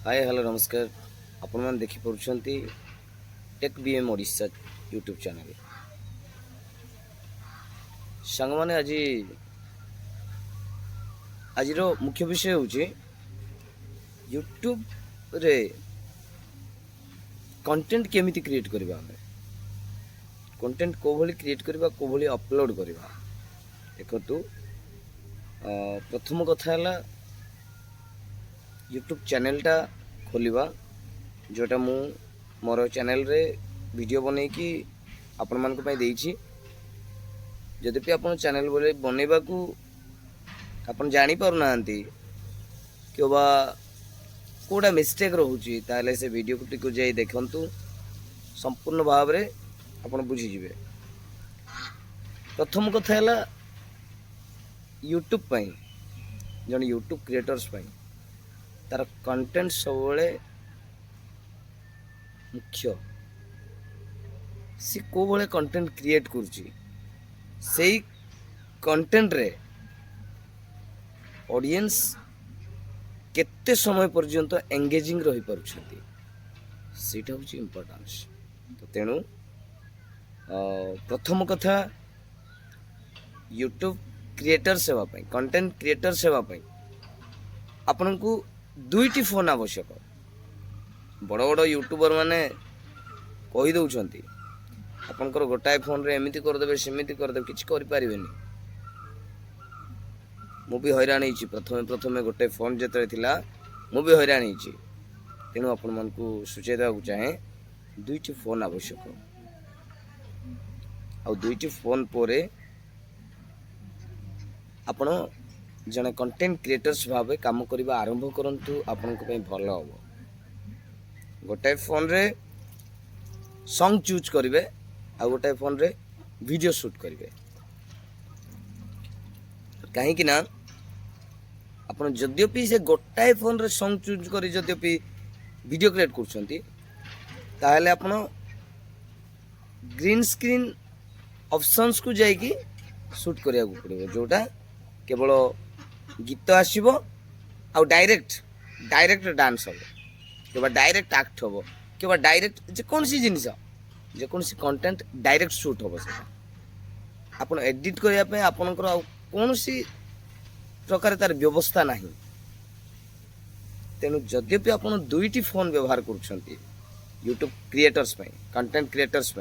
Hi hello नमस्कार आपण मैंने देखी पार्टी टेक बीएम ओडिशा यूट्यूब चैनल सांग मैंने आज मुख्य विषय हूँ यूट्यूब रे कंटेंट केमिति क्रिएट करबा कंटेंट को भली क्रिएट करबा को भली अपलोड करबा देखतु प्रथम कथा है यूट्यूब चैनलटा खोलिबा जोटा मु मोर चैनल रे वीडियो बनै कि आपण मान को पई देइछि यद्यपि आपण चैनल बोले बनैबा को आपण जानि पारु नांती केबा कोडा मिस्टेक रहउछि ताले से वीडियो को टिको जाई देखंतु संपूर्ण भाव रे आपण बुझी जिवे। प्रथम कथा है यूट्यूब पई जन यूट्यूब क्रिएटर्स पई तार कंटेंट सब मुख्य सी को भले कंटेंट क्रिएट करुची से कंटेंट रे ऑडियंस केते समय पर्यंत एंगेजिंग रही पारुछंती सेटा होची इंपोर्टेंस। तो तेणु प्रथम कथा यूट्यूब क्रिएटर सेवा पई कंटेंट क्रिएटर सेवा पई आपन को दुईटी फोन आवश्यक। बड़ बड़ यूट्यूबर माने कही दउछंती आपनकर गोटाए फोन रे एमिति करदेबे सेमिति करदेबे किछ करि परिबेनी। मु भी हैरान होइछि प्रथमे गोटे फोन जेतरे थिला मु भी हैरान होइछि। तेणु आपन मन को सूचय देबा चाहे दुईटी फोन आवश्यक आ दुईटी फोन पोरे आपण जने कंटेंट क्रिएटर्स भावे काम करबा आरंभ करंतु आपन को पई भल हो। गोटे फोन रे सॉन्ग चूज करिवे आ गोटे फोन रे वीडियो शूट करिवे कहीं कि ना आपन जद्यपि से गोटाए फोन रे सॉन्ग चूज करी जद्यपि वीडियो क्रिएट करछंती ताहले आपन ग्रीन स्क्रीन ऑप्शंस को जाई कि शूट करिया को पड़िबो जोटा केवल गीत आसब आ डायरेक्ट डांस हम के डायरेक्ट एक्ट हम के डायरेक्ट जेकोसी जिनस जेकोसी कंटेंट डायरेक्ट शूट हम से आपन एडिट करने आपनकर कौन प्रकार तार व्यवस्था नहीं। तेणु जद्यपि आपन दुईटी फोन व्यवहार कर यूट्यूब क्रिएटर्स कंटेंट क्रिएटर्स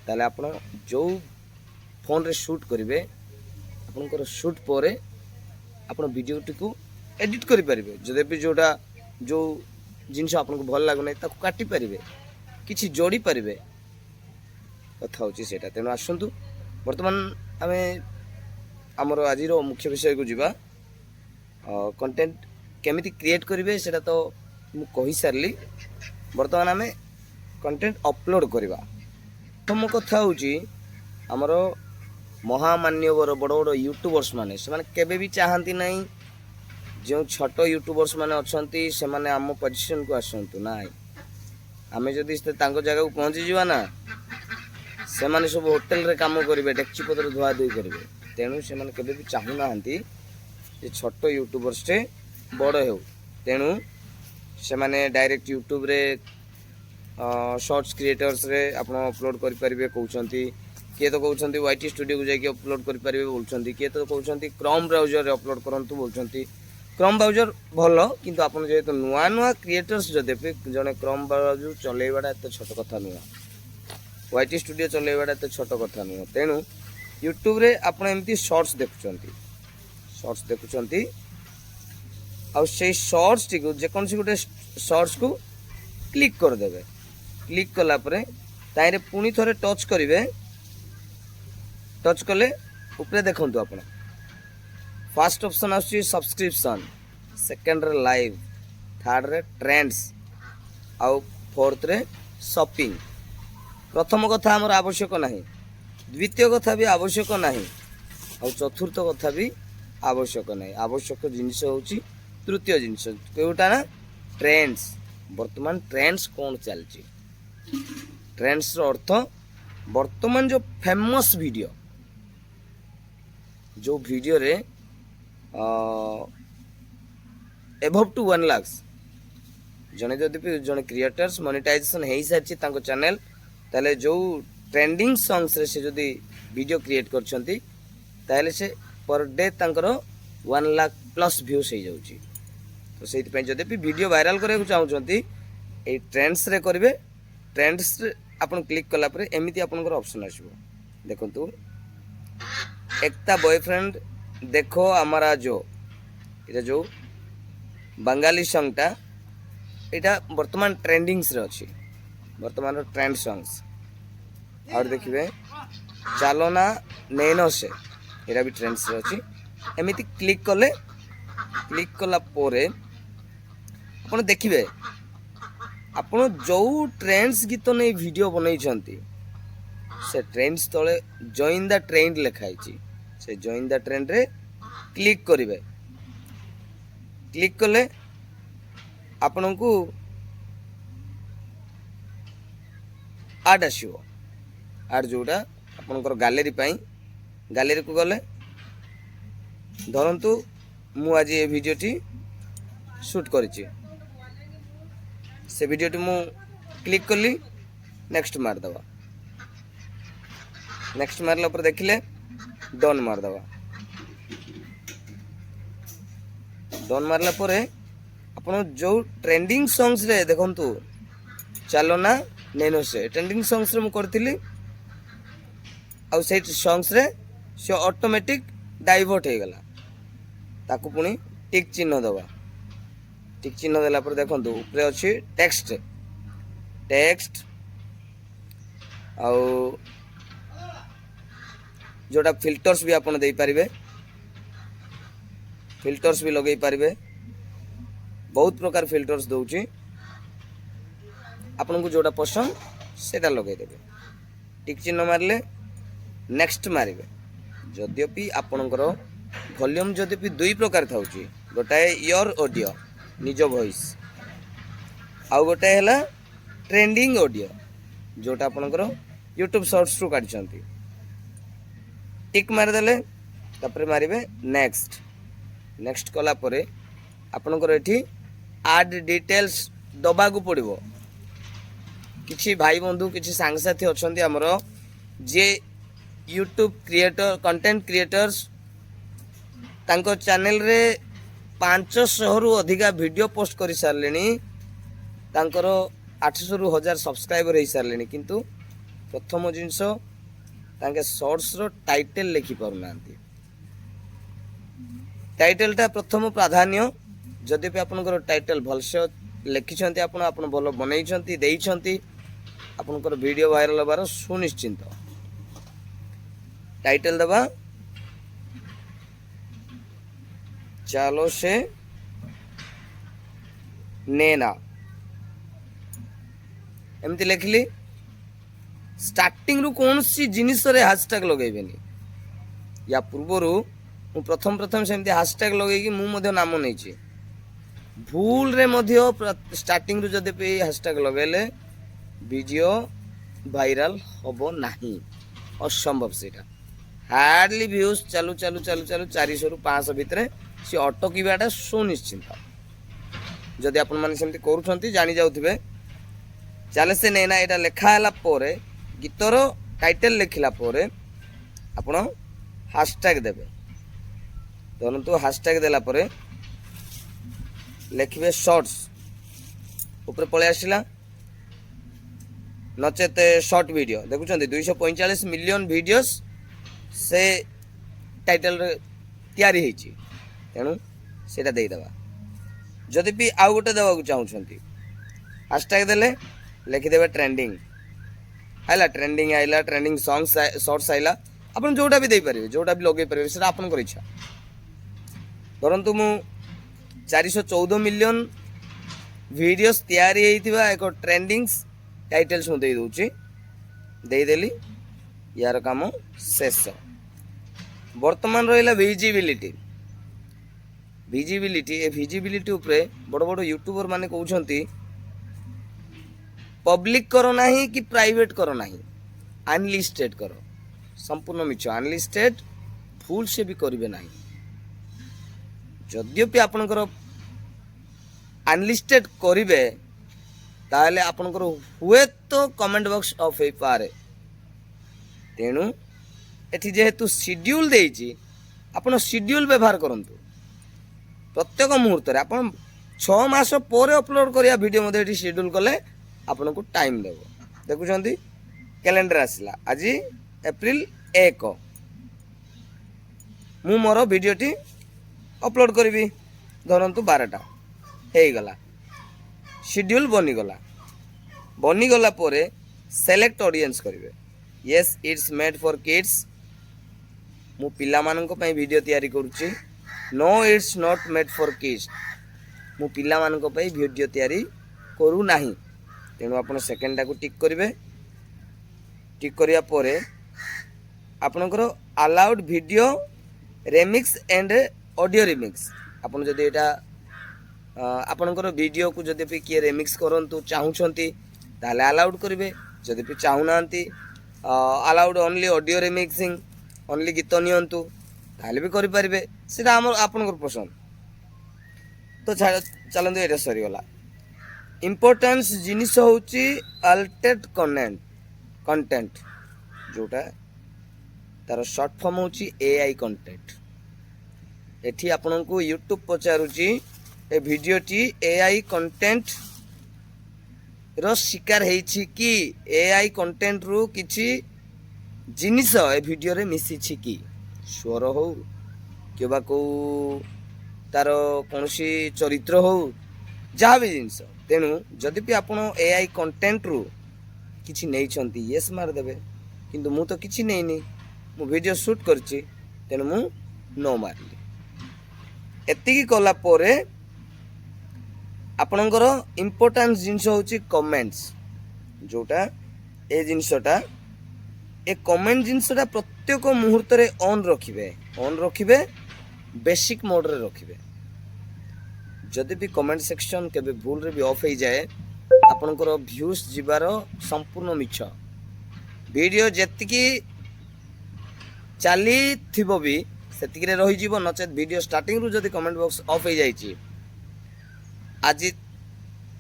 ताले आपन जो फोन रे शूट करेंगे आपनकर शूट पर आपण वीडियो टी को एडिट करि परिबे जदि जोटा जो जिनस आपन को भल लागने ताको काटी परिबे किछि जोड़ी परिबे कथा होची सेटा। तेनु आसंतु वर्तमान आमे हमर आजिर मुख्य विषय को जिबा कंटेंट केमिति क्रिएट करिवे सेटा तो मु कहि सारली। वर्तमान आमे कंटेंट अपलोड करबा प्रथम कथा होची हमर महामान्यवर बड़ बड़ यूट्यूबर्स माने से माने केबे भी चाहती नहीं जो छोट यूट्यूबर्स माने अछंती से माने आम पोजीशन को आसंतु ना आमे जदी तांको जगह को पहुंची जीवा ना से माने सब होटल रे काम करिवे डेक्ची पत्र धुआ धुई करिवे। तेणु से माने केबे भी चाहू नाहंती जे छोट यूट्यूबर्स टे बड़ हेउ। तेणु से माने डायरेक्ट यूट्यूब रे शॉर्ट्स क्रिएटर्स रे आपण अपलोड करि परिवे कहउछंती किए तो कहते वाईटी स्टूडियो को जाके अपलोड करेंगे बोलते किए तो कहते क्रोम ब्राउजर अपलोड करूँ बोलते क्रोम ब्राउजर भल किंतु आपन जेहेतु नुआ नुआ क्रिएटर्स जदि जड़े क्रोम ब्राउजर चलैवाटा एत छोट कथा नुह वाईटी स्टूडियो चलैवाटा एत छोट कथा नुह। तेणु यूट्यूब रे आपन एमती शॉर्ट्स देखुंट आ शॉर्ट्स टी जेकोसी गोटे शॉर्ट्स को क्लिक करदे क्लिक कलापर ताइरे पुणी थोड़े टच करेंगे टच कले ऊपर देखु आप फास्ट ऑप्शन आसुची सब्सक्रिप्शन सेकंड रे लाइव थर्ड रे ट्रेंड्स आउ फोर्थ रे शॉपिंग। प्रथम कथा हमर आवश्यक नहीं द्वितीय कथा भी आवश्यक नहीं आउ चतुर्थ कथा भी आवश्यक नहीं। आवश्यक जिनिस होची तृतीय जिनिस केउटा ना ट्रेंड्स। वर्तमान ट्रेंड्स कौन चलची ट्रेंड्स रो अर्थ वर्तमान जो फेमस वीडियो जो वीडियो रे एबव टू 1 लाख ଜଣେ ଯଦି ବି ଜଣେ କ୍ରିଏଟର୍ସ ମନିଟାଇଜେସନ୍ ହେଇସାରିଛି ତାଙ୍କ ଚ୍ୟାନେଲ୍, ତାହେଲେ ଯେଉଁ ଟ୍ରେଣ୍ଡିଂ ସଙ୍ଗସରେ ସେ ଯଦି ଭିଡ଼ିଓ କ୍ରିଏଟ୍ କରିଛନ୍ତି ତାହେଲେ ସେ ପର୍ ଡେ ତାଙ୍କର 1 ଲାଖ ପ୍ଲସ୍ ଭ୍ୟୁଜ୍ ହେଇଯାଉଛି। ତ ସେଇଥିପାଇଁ ଯଦି ବି ଭିଡ଼ିଓ ଭାଇରାଲ୍ କରିବାକୁ ଚାହୁଁଛନ୍ତି ଏଇ ଟ୍ରେଣ୍ଡସରେ କରିବେ। ଟ୍ରେଣ୍ଡସରେ ଆପଣ କ୍ଲିକ୍ କଲା ପରେ ଏମିତି ଆପଣଙ୍କର ଅପସନ୍ ଆସିବ। ଦେଖନ୍ତୁ, ଏକତା ବୟଫ୍ରେଣ୍ଡ ଦେଖୋ আমারা জো, এটা ଯେଉଁ ବାଙ୍ଗାଲି ସଙ୍ଗଟା ଏଇଟା ବର୍ତ୍ତମାନ ଟ୍ରେଣ୍ଡିଙ୍ଗସରେ ଅଛି, ବର୍ତ୍ତମାନର ଟ୍ରେଣ୍ଡ ସଙ୍ଗସ୍। ଆହୁରି ଦେଖିବେ ଚାଲୋ ନା ନେଇନ ସେ, ଏଇଟା ବି ଟ୍ରେଣ୍ଡସରେ ଅଛି। ଏମିତି କ୍ଲିକ୍ କଲା ପରେ ଆପଣ ଦେଖିବେ ଆପଣ ଯେଉଁ ଟ୍ରେଣ୍ଡସ୍ ଗୀତ ନେଇ ଭିଡ଼ିଓ ବନେଇଛନ୍ତି ସେ ଟ୍ରେଣ୍ଡସ୍ ତଳେ ଜଏନ୍ ଦ ଟ୍ରେଣ୍ଡ ଲେଖା ହେଇଛି। ସେ ଜଏନ୍ ଦ ଟ୍ରେଣ୍ଡରେ କ୍ଲିକ୍ କରିବେ। କ୍ଲିକ୍ କଲେ ଆପଣଙ୍କୁ ଆଡ୍ ଆସିବ। ଆଡ୍ ଯେଉଁଟା ଆପଣଙ୍କର ଗାଲେରୀ ପାଇଁ, ଗାଲେରୀକୁ ଗଲେ ଧରନ୍ତୁ ମୁଁ ଆଜି ଏ ଭିଡ଼ିଓଟି ସୁଟ୍ କରିଛି, ସେ ଭିଡ଼ିଓଟି ମୁଁ କ୍ଲିକ୍ କଲି, ନେକ୍ସଟ ମାରିଦେବା। ନେକ୍ସଟ ମାରିଲା ପରେ ଦେଖିଲେ ଡନ୍ ମାରିଦେବା। ଡନ୍ ମାରିଲା ପରେ ଆପଣ ଯେଉଁ ଟ୍ରେଣ୍ଡିଂ ସଙ୍ଗସରେ ଦେଖନ୍ତୁ ଚାଲୋ ନା ନେଇନ ସେ ଟ୍ରେଣ୍ଡିଂ ସଙ୍ଗସରେ ମୁଁ କରିଥିଲି, ଆଉ ସେଇ ସଙ୍ଗସରେ ସେ ଅଟୋମେଟିକ୍ ଡାଇଭର୍ଟ ହେଇଗଲା। ତାକୁ ପୁଣି ଟିକ୍ ଚିହ୍ନ ଦେବା। ଟିକ୍ ଚିହ୍ନ ଦେଲା ପରେ ଦେଖନ୍ତୁ ଉପରେ ଅଛି ଟେକ୍ସଟ ଆଉ ଯେଉଁଟା ଫିଲ୍ଟର୍ସ ବି ଆପଣ ଦେଇପାରିବେ, ଫିଲ୍ଟର୍ସ ବି ଲଗେଇ ପାରିବେ। ବହୁତ ପ୍ରକାର ଫିଲ୍ଟର୍ସ ଦେଉଛି, ଆପଣଙ୍କୁ ଯେଉଁଟା ପସନ୍ଦ ସେଇଟା ଲଗେଇଦେବେ। ଟିକ୍ ଚିହ୍ନ ମାରିଲେ ନେକ୍ସଟ ମାରିବେ। ଯଦ୍ୟପି ଆପଣଙ୍କର ଭଲ୍ୟୁମ୍ ଯଦି ବି 2 ପ୍ରକାର ଥାଉଛି, ଗୋଟାଏ ୟର୍ ଅଡ଼ିଓ ନିଜ ଭଏସ୍, ଆଉ ଗୋଟାଏ ହେଲା ଟ୍ରେଣ୍ଡିଂ ଅଡ଼ିଓ ଯେଉଁଟା ଆପଣଙ୍କର ୟୁଟ୍ୟୁବ୍ ସର୍ଟସରୁ କାଢ଼ିଛନ୍ତି। ଟିକ୍ ମାରିଦେଲେ ତାପରେ ମାରିବେ ନେକ୍ସଟ କଲା ପରେ ଆପଣଙ୍କର ଏଠି ଆଡ୍ ଡିଟେଲ୍ସ ଦେବାକୁ ପଡ଼ିବ। କିଛି ଭାଇ ବନ୍ଧୁ, କିଛି ସାଙ୍ଗସାଥି ଅଛନ୍ତି ଆମର ଯିଏ ୟୁଟ୍ୟୁବ୍ କ୍ରିଏଟର, କଣ୍ଟେଣ୍ଟ କ୍ରିଏଟର୍ସ, ତାଙ୍କ ଚ୍ୟାନେଲରେ 500ରୁ ଅଧିକା ଭିଡ଼ିଓ ପୋଷ୍ଟ କରିସାରିଲେଣି, ତାଙ୍କର 800ରୁ 1000 ସବସ୍କ୍ରାଇବର ହେଇସାରିଲେଣି, କିନ୍ତୁ ପ୍ରଥମ ଜିନିଷ ତାଙ୍କେ ସର୍ଟସର ଟାଇଟେଲ୍ ଲେଖିପାରୁନାହାନ୍ତି। ଟାଇଟେଲ୍ଟା ପ୍ରଥମ ପ୍ରାଧାନ୍ୟ। ଯଦି ବି ଆପଣଙ୍କର ଟାଇଟେଲ୍ ଭଲସେ ଲେଖିଛନ୍ତି, ଆପଣ ଭଲ ବନେଇଛନ୍ତି, ଦେଇଛନ୍ତି, ଆପଣଙ୍କର ଭିଡ଼ିଓ ଭାଇରାଲ୍ ହେବାର ସୁନିଶ୍ଚିନ୍ତ। ଟାଇଟେଲ୍ ଦେବା ଚାଲୋ ସେ ନେନା, ଏମିତି ଲେଖିଲି। ଷ୍ଟାର୍ଟିଂରୁ କୌଣସି ଜିନିଷରେ ହ୍ୟାଶଟ୍ୟାଗ୍ ଲଗେଇବେନି। ୟା ପୂର୍ବରୁ ମୁଁ ପ୍ରଥମ ସେମିତି ହ୍ୟାଶଟ୍ୟାଗ୍ ଲଗେଇକି ମୁଁ ମଧ୍ୟ ନାମ ନେଇଛି। ଭୁଲରେ ମଧ୍ୟ ଷ୍ଟାର୍ଟିଂରୁ ଯଦି ବି ହ୍ୟାଶଟ୍ୟାଗ୍ ଲଗେଇଲେ ଭିଡ଼ିଓ ଭାଇରାଲ୍ ହେବ ନାହିଁ, ଅସମ୍ଭବ ସେଇଟା। ହାର୍ଡଲି ଭ୍ୟୁଜ୍ ଚାଲୁ 400ରୁ 500 ଭିତରେ ସେ ଅଟକିବାଟା ସୁନିଶ୍ଚିନ୍ତ। ଯଦି ଆପଣମାନେ ସେମିତି କରୁଛନ୍ତି ଜାଣି ଯାଉଥିବେ। ଚାଲେ ସେ ନେନା ଏଇଟା ଲେଖା ହେଲା ପରେ, ଗୀତର ଟାଇଟେଲ୍ ଲେଖିଲା ପରେ ଆପଣ ହ୍ୟାଶଟ୍ୟାଗ୍ ଦେବେ। ଧରନ୍ତୁ ହ୍ୟାଶଟ୍ୟାଗ୍ ଦେଲା ପରେ ଲେଖିବେ ସର୍ଟସ୍, ଉପରେ ପଳେଇ ଆସିଲା, ନଚେତ ସର୍ଟ ଭିଡ଼ିଓ। ଦେଖୁଛନ୍ତି 245 ମିଲିୟନ ଭିଡ଼ିଓସ୍ ସେ ଟାଇଟେଲ୍ରେ ତିଆରି ହେଇଛି, ତେଣୁ ସେଇଟା ଦେଇଦେବା। ଯଦି ବି ଆଉ ଗୋଟେ ଦେବାକୁ ଚାହୁଁଛନ୍ତି, ହ୍ୟାଶଟ୍ୟାଗ୍ ଦେଲେ ଲେଖିଦେବେ ଟ୍ରେଣ୍ଡିଂ। ଆଇଲା ଟ୍ରେଣ୍ଡିଂ, ଆଇଲା ଟ୍ରେଣ୍ଡିଂ ସର୍ଟସ୍ ଆଇଲା। ଆପଣ ଯେଉଁଟା ବି ଦେଇପାରିବେ, ଯେଉଁଟା ବି ଲଗେଇ ପାରିବେ, ସେଇଟା ଆପଣଙ୍କର ଇଚ୍ଛା। ଧରନ୍ତୁ ମୁଁ 414 ମିଲିୟନ ଭିଡ଼ିଓସ୍ ତିଆରି ହେଇଥିବା ଏକ ଟ୍ରେଣ୍ଡିଙ୍ଗସ୍ ଟାଇଟେଲ୍ସ ମୁଁ ଦେଇଦେଉଛି। ଦେଇଦେଲି, ୟାର କାମ ଶେଷ। ବର୍ତ୍ତମାନ ରହିଲା ଭିଜିବିଲିଟି। ଏ ଭିଜିବିଲିଟି ଉପରେ ବଡ଼ ବଡ଼ ୟୁଟ୍ୟୁବର ମାନେ କହୁଛନ୍ତି ପବ୍ଲିକ୍ କର ନାହିଁ କି ପ୍ରାଇଭେଟ୍ କର ନାହିଁ, ଅନଲିଷ୍ଟେଡ୍ କର। ସମ୍ପୂର୍ଣ୍ଣ ମିଛ। ଅନଲିଷ୍ଟେଡ୍ ଭୁଲ ସେ ବି କରିବେ ନାହିଁ। ଯଦ୍ୟପି ଆପଣଙ୍କର ଅନଲିଷ୍ଟେଡ୍ କରିବେ, ताहले आपनकर हुए तो कमेंट बॉक्स ऑफ हो पारे तेणु एठी जेहेतु शेड्यूल देइची आपण शेड्यूल व्यवहार करंतु प्रत्येक मुहूर्त रे आपण 6 मास पोरे अपलोड करिया वीडियो मध्ये एठी शेड्यूल कले आपण को टाइम देबो देखुछंती कैलेंडर आसला आज एप्रिल 1 मु मोर वीडियोटी अपलोड करी धरतु 12टा हो गला शेड्यूल बनीगला पोरे सेलेक्ट ऑडियंस करेंगे yes it's made for kids मु पिला मानक पई वीडियो तैयारी करूची no it's not made for kids मु पिला मानक पई वीडियो तैयारी करू नाही तेणु आपण सेकेंडटा को टिक करेंगे टिक करिया पोरे आपनकर allowed video remix and audio remix आपन जदि एटा आपनकर वीडियो को जदि भी किए रेमिक्स करंतु चाहुछंती ताले अलाउड करिवे जदि भी चाहुनांती allowed only audio remixing only गीत नियंतु ताले भी करि परिबे सेटा हमर आपनकर पसंद तो चलंतु एटा सरी गला इंपोर्टेंस जिनिस होची अल्टेड कंटेंट जोटा तार शॉर्ट फॉर्म होची एआई कंटेंट एठी आपन को यूट्यूब पचारुची ए वीडियोटी एआई कंटेंट रो शिकार हेछि कि एआई कंटेंट रु किछि जिनिस ए वीडियो रे मिसी छि कि स्वर हो केबा को तार कोनसी चरित्र हो जहाँ भी जिनिस तेणु जदि भी आपण एआई कंटेंट रु किछि नै छंती यस मार देबे किंतु मु तो किछि नैनी मु वीडियो शूट करछि तेणु मु नो मारली एतिकी कला पोरे आपणकर इंपोर्टेंस जिनस होची कमेंट्स जोटा ए जिनसटा ए कमेंट जिनसटा प्रत्येक मुहूर्त रे ऑन रखिबे बेसिक मोड रे रखिबे जदि भी कमेंट सेक्शन केबे भूल रे भी ऑफ हो जाए आपणकर व्यूज जिबार संपूर्ण मिछ वीडियो जेतिकी चाली थिबो भी सेतिकी रे रहि जीवो नचेत वीडियो स्टार्टिंग रु जदि कमेंट बॉक्स ऑफ हो जाइछि आज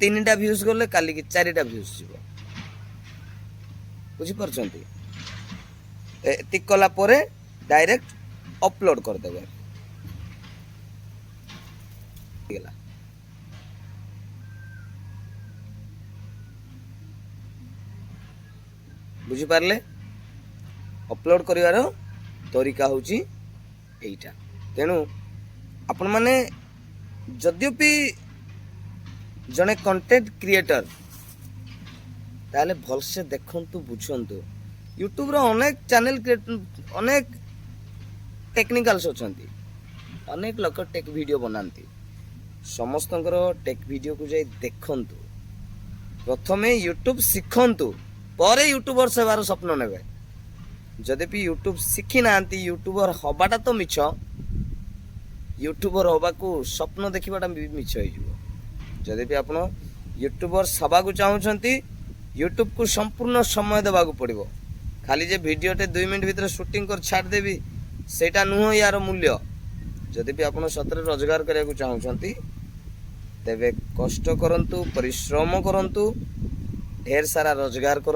3टा व्यूज गले काली की 4टा व्यूज जीवो बुझी परछंती एतिक कला पोरे डायरेक्ट अपलोड कर देबे गेला बुझी पारले अपलोड करिवार तरीका होची एटा तेणु आपण माने जद्यपि जने कंटेंट क्रिएटर ताले भल से देखंतु बुझंतु यूट्यूब रो अनेक चैनल अनेक टेक्निकल्स अछंती अनेक लोक टेक वीडियो बनांती समस्तंकर टेक वीडियो को जाई देखंतु प्रथमे यूट्यूब शिखंतु परे यूट्यूबर सेवार स्वप्न नेबे जदि भी यूट्यूब शिखी नांती यूट्यूबर हबाटा तो मिछ यूट्यूबर हबा को स्वप्न देखिबाटा मिछ होई जिवो जदि भी आपण यूट्यूबर सभा को चाहूछंती यूट्यूब को संपूर्ण समय देबा को पड़िबो खाली जे वीडियोटे 2 मिनिट भीतर शूटिंग कर छाड़ देबी सेटा नुह यार मूल्य जदि भी आपण सतरे रोजगार करिया को चाहूछंती तेबे कष्ट करंतु परिश्रम करंतु ढेर सारा रोजगार करंतु।